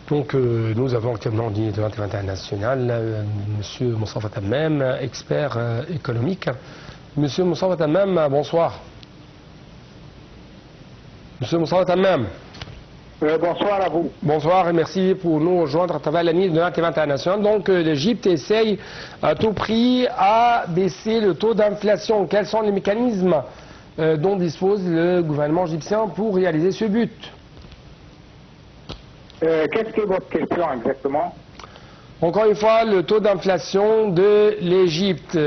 Donc nous avons actuellement en ligne de l'Inter international M. Moussa Tammam, expert économique. Monsieur Moussa Tammam, bonsoir. Monsieur Moussa Tammam. Bonsoir à vous. Bonsoir et merci pour nous rejoindre à travers la ligne de l'Inter international. Donc l'Égypte essaye à tout prix à baisser le taux d'inflation. Quels sont les mécanismes dont dispose le gouvernement égyptien pour réaliser ce but? Qu'est-ce que votre question exactement? Encore une fois, le taux d'inflation de l'Égypte.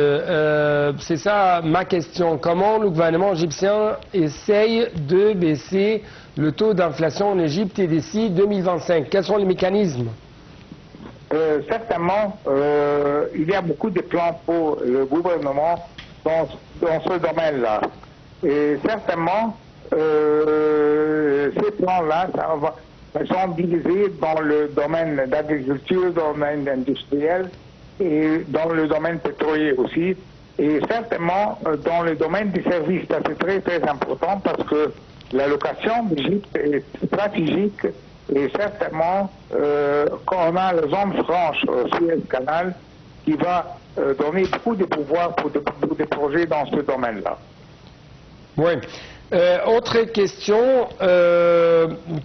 C'est ça ma question. Comment le gouvernement égyptien essaye de baisser le taux d'inflation en Égypte et d'ici 2025? Quels sont les mécanismes? Certainement, il y a beaucoup de plans pour le gouvernement dans ce domaine-là. Et certainement, ces plans-là, sont divisés dans le domaine d'agriculture, dans le domaine industriel et dans le domaine pétrolier aussi. Et certainement dans le domaine des services, ça c'est très très important parce que l'allocation d'Égypte est stratégique et certainement quand on a la zone franche sur le canal qui va donner beaucoup de pouvoir pour des projets dans ce domaine-là. Oui. Autre question,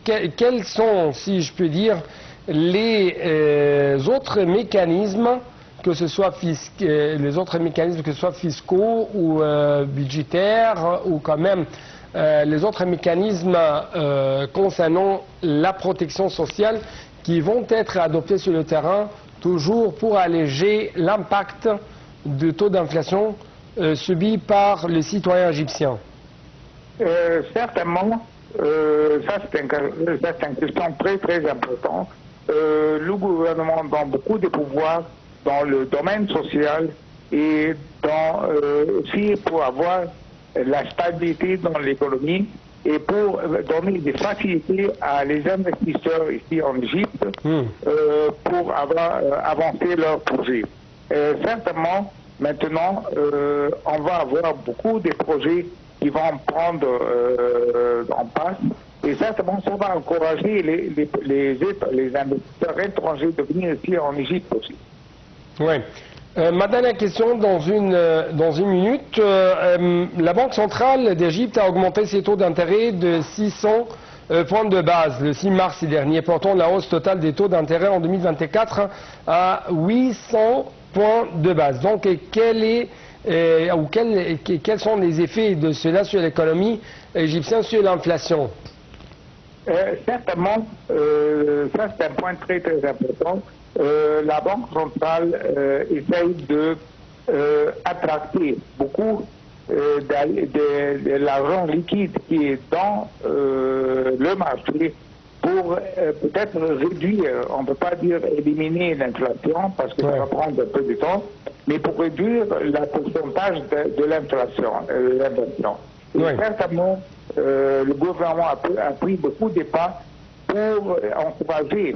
quels sont, si je peux dire, les autres mécanismes, que ce soit fiscaux ou budgétaires, ou quand même les autres mécanismes concernant la protection sociale qui vont être adoptés sur le terrain, toujours pour alléger l'impact du taux d'inflation subi par les citoyens égyptiens? Certainement, ça c'est une question très très importante. Le gouvernement donne beaucoup de pouvoir dans le domaine social et aussi pour avoir la stabilité dans l'économie et pour donner des facilités à les investisseurs ici en Égypte pour avancer leurs projets. Certainement, maintenant, on va avoir beaucoup de projets qui vont prendre en passe et certainement ça va encourager les investisseurs étrangers de venir ici en Égypte aussi. Oui. Ma dernière question dans une minute. La Banque centrale d'Égypte a augmenté ses taux d'intérêt de 600 points de base le 6 mars dernier, portant la hausse totale des taux d'intérêt en 2024 à 800 points de base. Donc quels sont les effets de cela sur l'économie égyptienne, sur l'inflation? Certainement, ça c'est un point très très important. La Banque centrale essaye de attraper beaucoup de l'argent liquide qui est dans le marché pour peut-être réduire, on ne peut pas dire éliminer l'inflation parce que ça va prendre un peu de temps, mais pour réduire le pourcentage de l'inflation. Certainement, le gouvernement a pris beaucoup de pas pour encourager